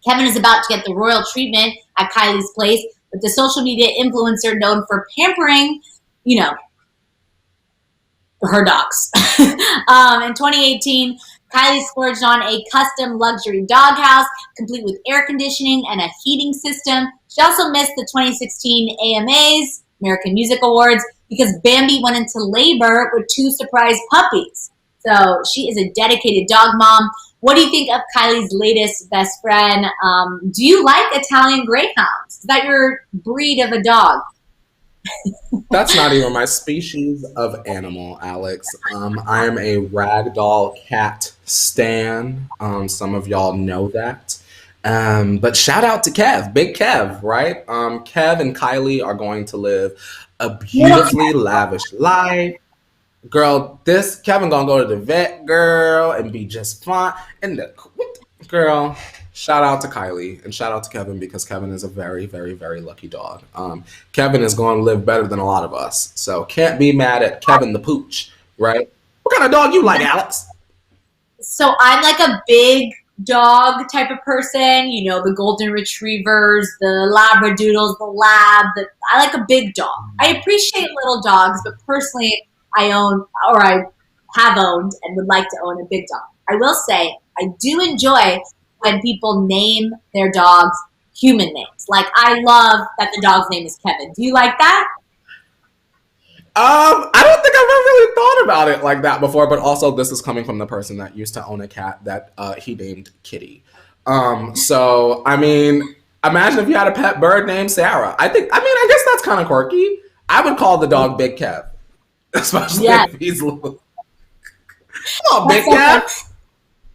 Speaker 2: Kevin is about to get the royal treatment at Kylie's place, with the social media influencer known for pampering, her dogs. In 2018, Kylie splurged on a custom luxury doghouse, complete with air conditioning and a heating system. She also missed the 2016 AMAs, American Music Awards, because Bambi went into labor with 2 surprise puppies. So she is a dedicated dog mom. What do you think of Kylie's latest best friend? Do you like Italian Greyhounds? Is that your breed of a dog?
Speaker 1: That's not even my species of animal, Alex. I am a ragdoll cat stan. Some of y'all know that. But shout out to Kev, Big Kev, right? Kev and Kylie are going to live a beautifully lavish life. Girl, this Kevin gonna go to the vet, girl, and be just fine. And girl, shout out to Kylie and shout out to Kevin because Kevin is a very, very, very lucky dog. Kevin is going to live better than a lot of us, so can't be mad at Kevin the pooch, right? What kind of dog you like, Alex?
Speaker 2: So I'm like a big dog type of person, you know, the golden retrievers, the labradoodles, the lab. I like a big dog. I appreciate little dogs, but personally, I have owned and would like to own a big dog. I will say I do enjoy when people name their dogs human names. Like, I love that the dog's name is Kevin. Do you like that?
Speaker 1: I don't think I've ever really thought about it like that before, but also this is coming from the person that used to own a cat that he named Kitty. So, I mean, imagine if you had a pet bird named Sarah. I guess that's kind of quirky. I would call the dog Big Kev, especially if he's little. Come on, Big Kev.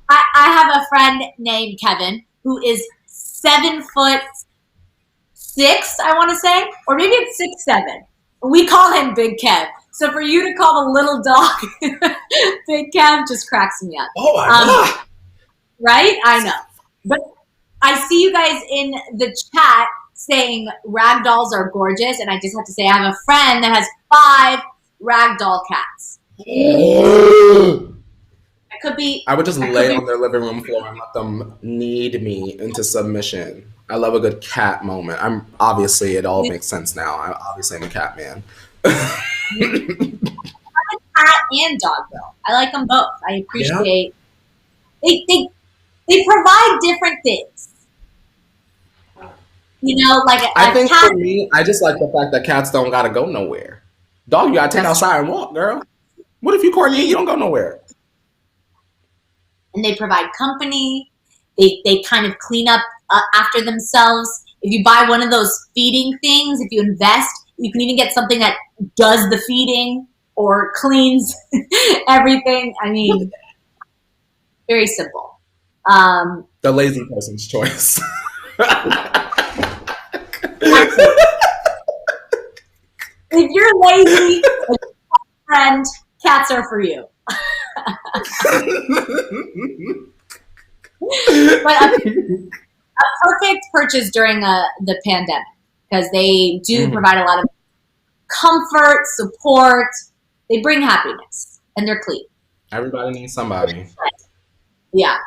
Speaker 2: I have a friend named Kevin who is 7'6", I want to say, or maybe it's 6'7". We call him Big Kev. So for you to call the little dog Big Kev just cracks me up.
Speaker 1: Oh my God.
Speaker 2: Right? I know. But I see you guys in the chat saying ragdolls are gorgeous, and I just have to say I have a friend that has 5 ragdoll cats. I
Speaker 1: would just lay on their living room floor and let them knead me into submission. I love a good cat moment. It all makes sense now. I'm a cat man.
Speaker 2: I'm a cat and dog though. I like them both. I appreciate they provide different things. You know, like
Speaker 1: I think for me, I just like the fact that cats don't gotta go nowhere. Dog, you gotta take outside and walk, girl. What if you Courtney? You don't go nowhere.
Speaker 2: And they provide company. They kind of clean up after themselves. If you buy one of those feeding things, if you invest, you can even get something that does the feeding or cleans everything. I mean, very simple.
Speaker 1: The lazy person's choice.
Speaker 2: If you're lazy, friend, cats are for you. But a perfect purchase during the pandemic, because they do provide a lot of comfort, support. They bring happiness, and they're clean.
Speaker 1: Everybody needs somebody.
Speaker 2: Yeah.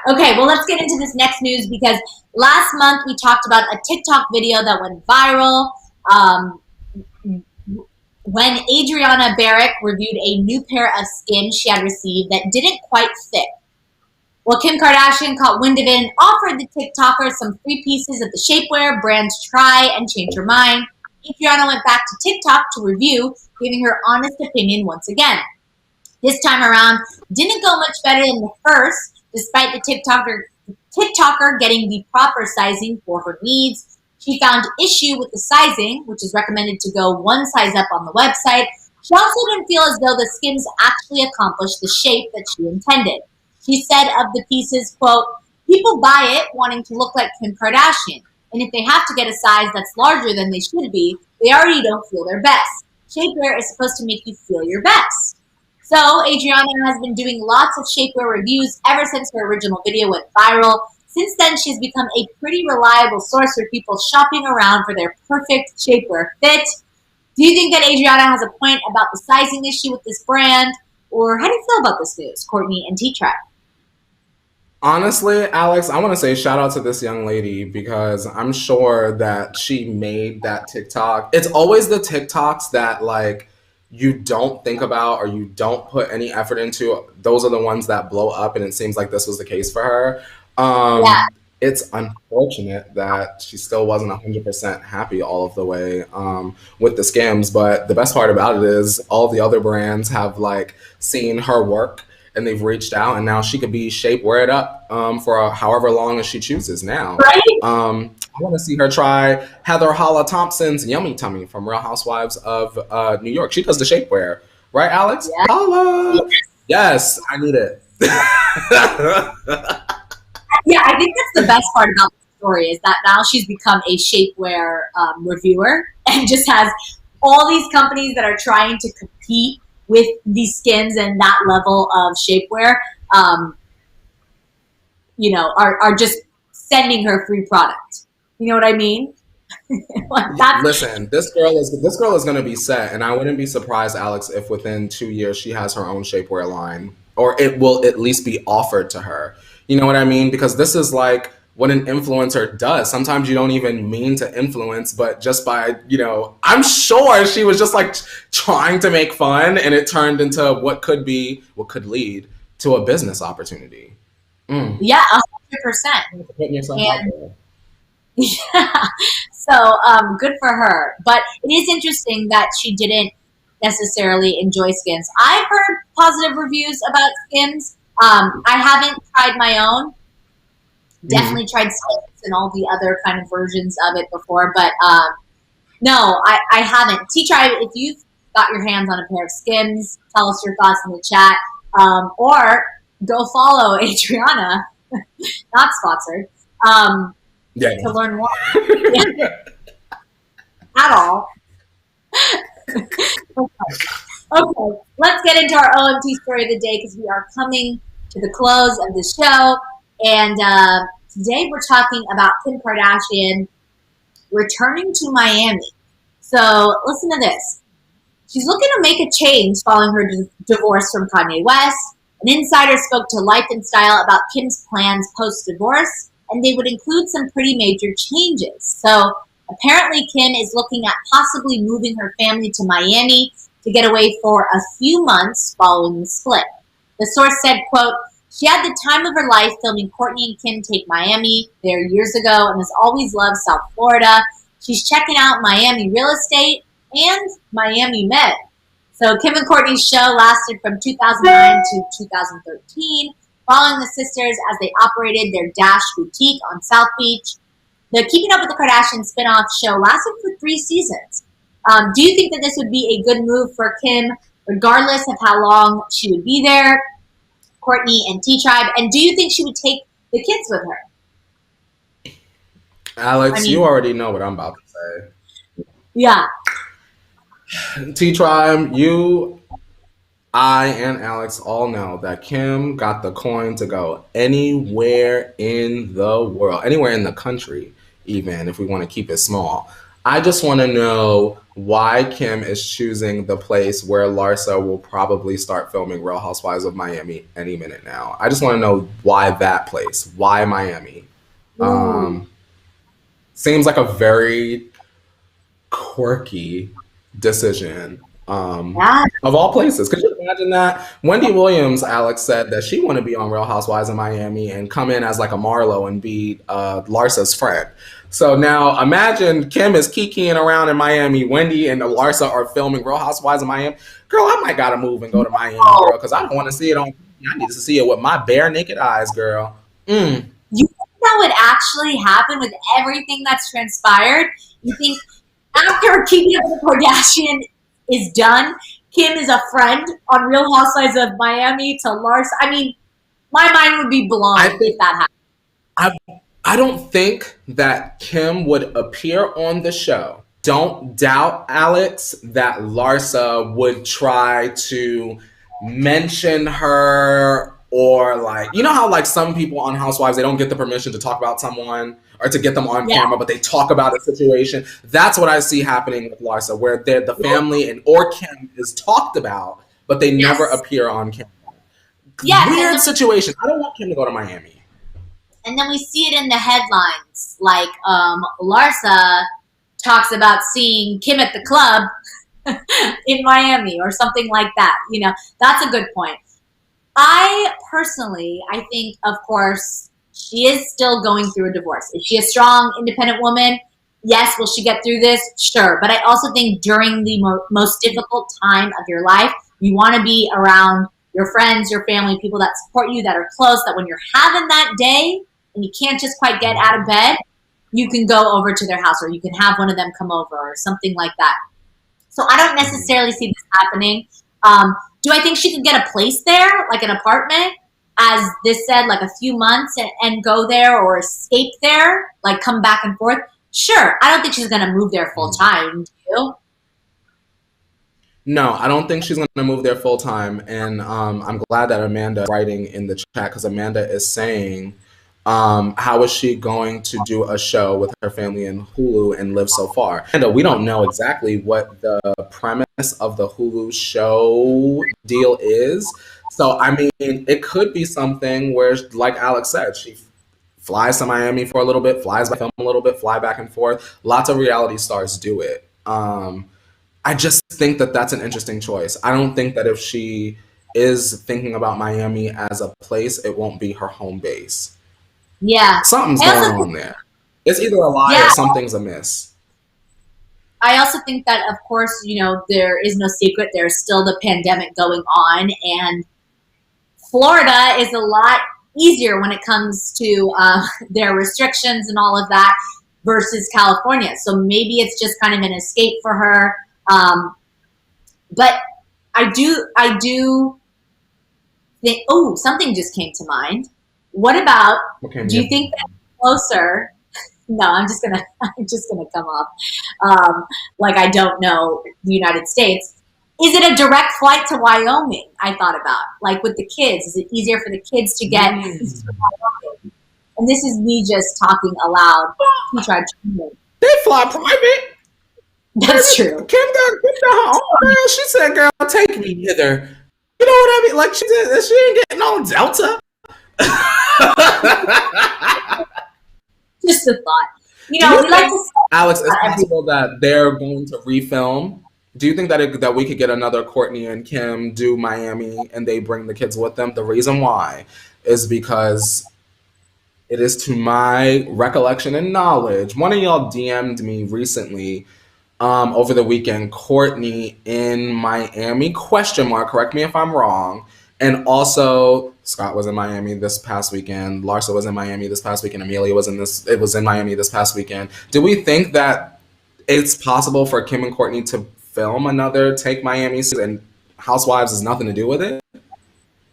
Speaker 2: Okay, well, let's get into this next news, because last month we talked about a TikTok video that went viral when Adriana Barrick reviewed a new pair of Skims she had received that didn't quite fit. Well, Kim Kardashian caught wind of it and offered the TikToker some free pieces of the shapewear brand to try and change her mind. Adriana went back to TikTok to review, giving her honest opinion once again. This time around, didn't go much better than the first, despite the TikToker getting the proper sizing for her needs. She found issue with the sizing, which is recommended to go one size up on the website. She also didn't feel as though the Skims actually accomplished the shape that she intended. She said of the pieces, quote, "People buy it wanting to look like Kim Kardashian. And if they have to get a size that's larger than they should be, they already don't feel their best. Shapewear is supposed to make you feel your best." So Adriana has been doing lots of shapewear reviews ever since her original video went viral. Since then, she's become a pretty reliable source for people shopping around for their perfect shapewear fit. Do you think that Adriana has a point about the sizing issue with this brand? Or how do you feel about this news, Courtney and T-Track?
Speaker 1: Honestly, Alex, I want to say shout out to this young lady, because I'm sure that she made that TikTok. It's always the TikToks that like you don't think about or you don't put any effort into. Those are the ones that blow up, and it seems like this was the case for her. It's unfortunate that she still wasn't 100% happy all of the way with the Skims, but the best part about it is all the other brands have like seen her work and they've reached out, and now she could be shapewear it up for however long as she chooses now.
Speaker 2: Right?
Speaker 1: I want to see her try Heather Holla Thompson's Yummy Tummy from Real Housewives of New York. She does the shapewear, right, Alex?
Speaker 2: Yeah.
Speaker 1: Holla! Yes, I need it.
Speaker 2: Yeah, I think that's the best part about the story, is that now she's become a shapewear reviewer and just has all these companies that are trying to compete with these Skims and that level of shapewear, are just sending her free product. You know what I mean?
Speaker 1: Listen, this girl is going to be set, and I wouldn't be surprised, Alex, if within 2 years she has her own shapewear line, or it will at least be offered to her. You know what I mean? Because this is like what an influencer does. Sometimes you don't even mean to influence, but just by, I'm sure she was just like trying to make fun, and it turned into what could lead to a business opportunity.
Speaker 2: Yeah, 100%.
Speaker 1: Putting yourself out there.
Speaker 2: Yeah. So good for her. But it is interesting that she didn't necessarily enjoy Skims. I've heard positive reviews about Skims. I haven't tried my own. Definitely tried Skims and all the other kind of versions of it before, but no, I haven't. T-Tribe, if you've got your hands on a pair of Skims, tell us your thoughts in the chat, or go follow Adriana, not sponsored, to learn more. At all. Okay, let's get into our OMT story of the day because we are coming to the close of the show. And today we're talking about Kim Kardashian returning to Miami. So listen to this. She's looking to make a change following her divorce from Kanye West. An insider spoke to Life and Style about Kim's plans post-divorce, and they would include some pretty major changes. So apparently Kim is looking at possibly moving her family to Miami to get away for a few months following the split. The source said, quote, she had the time of her life filming Courtney and Kim Take Miami there years ago and has always loved South Florida. She's checking out Miami real estate and Miami men. So Kim and Courtney's show lasted from 2009 to 2013, following the sisters as they operated their Dash boutique on South Beach. The Keeping Up with the Kardashians spinoff show lasted for 3 seasons. Do you think that this would be a good move for Kim, regardless of how long she would be there, Courtney and T-Tribe? And do you think she would take the kids with her?
Speaker 1: Alex, you already know what I'm about to say.
Speaker 2: Yeah.
Speaker 1: T-Tribe, I, and Alex all know that Kim got the coin to go anywhere in the world, anywhere in the country, even if we want to keep it small. I just want to know why Kim is choosing the place where Larsa will probably start filming Real Housewives of Miami any minute now. I just want to know why that place. Why Miami? Seems like a very quirky decision. Of all places. Could you imagine that? Wendy Williams, Alex, said that she want to be on Real Housewives of Miami and come in as like a Marlo and be Larsa's friend. So now imagine Kim is kikiing around in Miami. Wendy and Larsa are filming Real Housewives of Miami. Girl, I might gotta move and go to Miami, girl, because I don't want to see it on. I need to see it with my bare naked eyes, girl. You
Speaker 2: think that would actually happen with everything that's transpired? You think after Keeping Up with the Kardashian is done, Kim is a friend on Real Housewives of Miami to Larsa? I mean, my mind would be blown if that happened.
Speaker 1: I don't think that Kim would appear on the show. Don't doubt, Alex, that Larsa would try to mention her, or like, you know how like some people on Housewives, they don't get the permission to talk about someone or to get them on camera, but they talk about a situation. That's what I see happening with Larsa, where the family or Kim is talked about, but they never appear on camera. Weird situation. I don't want Kim to go to Miami.
Speaker 2: And then we see it in the headlines, like Larsa talks about seeing Kim at the club in Miami or something like that. You know, that's a good point. I think, of course, she is still going through a divorce. Is she a strong, independent woman? Yes. Will she get through this? Sure. But I also think during the most difficult time of your life, you want to be around your friends, your family, people that support you, that are close, that when you're having that day and you can't just quite get out of bed, you can go over to their house, or you can have one of them come over or something like that. So I don't necessarily see this happening. Do I think she could get a place there, like an apartment, as this said, like a few months and go there, or escape there, like come back and forth? Sure. I don't think she's going to move there full time. Do you?
Speaker 1: No, I don't think she's going to move there full time. And I'm glad that Amanda is writing in the chat, because Amanda is saying, how is she going to do a show with her family in Hulu and live so far? And we don't know exactly what the premise of the Hulu show deal is. So, I mean, it could be something where, like Alex said, she flies to Miami for a little bit, flies back home a little bit, fly back and forth. Lots of reality stars do it. I just think that that's an interesting choice. I don't think that if she is thinking about Miami as a place, it won't be her home base.
Speaker 2: Yeah.
Speaker 1: Something's going on there. It's either a lie or something's amiss.
Speaker 2: I also think that, of course, there is no secret. There's still the pandemic going on, and Florida is a lot easier when it comes to their restrictions and all of that versus California. So maybe it's just kind of an escape for her. But I do think, something just came to mind. What about, do you think that's closer? No, I'm just gonna come off like I don't know the United States. Is it a direct flight to Wyoming? I thought about, like, with the kids. Is it easier for the kids to get to Wyoming? And this is me just talking aloud.
Speaker 1: They fly private.
Speaker 2: That's true.
Speaker 1: Kim got her own girl. She said, "Girl, take me hither." You know what I mean? Like, she ain't getting on Delta.
Speaker 2: Just a thought. We like to say,
Speaker 1: Alex, it's possible that they're going to refilm. Do you think that we could get another Courtney and Kim do Miami and they bring the kids with them? The reason why is because it is, to my recollection and knowledge, one of y'all DM'd me recently over the weekend, Courtney in Miami, ? Correct me if I'm wrong. And also, Scott was in Miami this past weekend. Larsa was in Miami this past weekend. Amelia was in Miami this past weekend. Do we think that it's possible for Kim and Courtney to film another Take Miami and Housewives has nothing to do with it?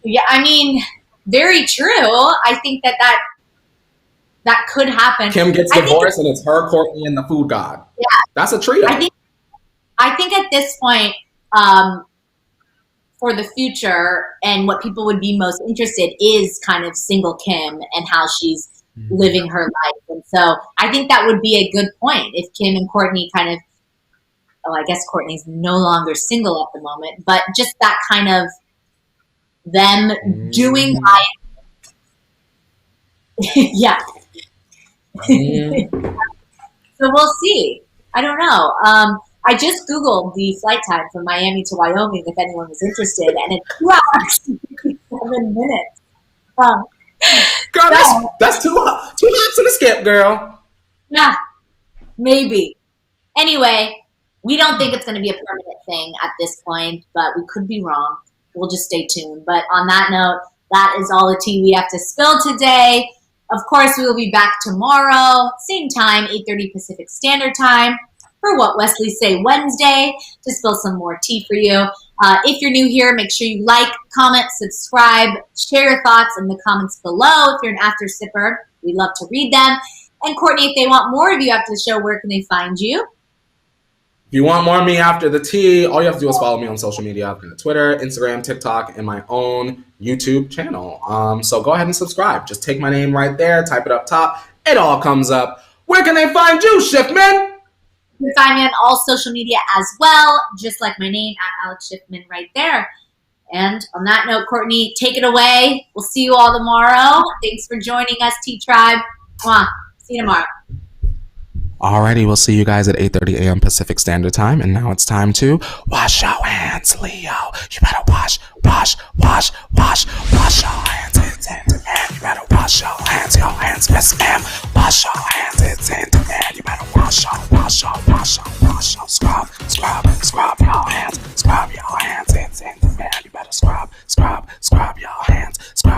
Speaker 2: Yeah, I mean, very true. I think that could happen.
Speaker 1: Kim gets divorced and it's her, Courtney, and the food god.
Speaker 2: Yeah.
Speaker 1: That's a trio.
Speaker 2: I think at this point, for the future and what people would be most interested is kind of single Kim and how she's living her life. And so I think that would be a good point if Kim and Courtney kind of, I guess Courtney's no longer single at the moment, but just that kind of them doing life. Yeah. So we'll see. I don't know. I just Googled the flight time from Miami to Wyoming if anyone was interested, and it's 2 hours and 57 minutes.
Speaker 1: Girl, that's too hops to the skip, girl.
Speaker 2: Yeah, maybe. Anyway, we don't think it's going to be a permanent thing at this point, but we could be wrong. We'll just stay tuned. But on that note, that is all the tea we have to spill today. Of course, we will be back tomorrow, same time, 8:30 Pacific Standard Time, for What Wesley Say Wednesday, to spill some more tea for you. If you're new here, make sure you like, comment, subscribe, share your thoughts in the comments below. If you're an after sipper, we'd love to read them. And Courtney, if they want more of you after the show, where can they find you?
Speaker 1: If you want more of me after the tea, all you have to do is follow me on social media. I've got Twitter, Instagram, TikTok, and my own YouTube channel. So go ahead and subscribe. Just take my name right there, type it up top. It all comes up. Where can they find you, Shiftman?
Speaker 2: You can find me on all social media as well, just like my name, at Alex Schiffman right there. And on that note, Courtney, take it away. We'll see you all tomorrow. Thanks for joining us, T-Tribe. See you tomorrow.
Speaker 1: Alrighty, we'll see you guys at 8:30 a.m. Pacific Standard Time. And now it's time to wash your hands, Leo. You better wash, wash, wash, wash.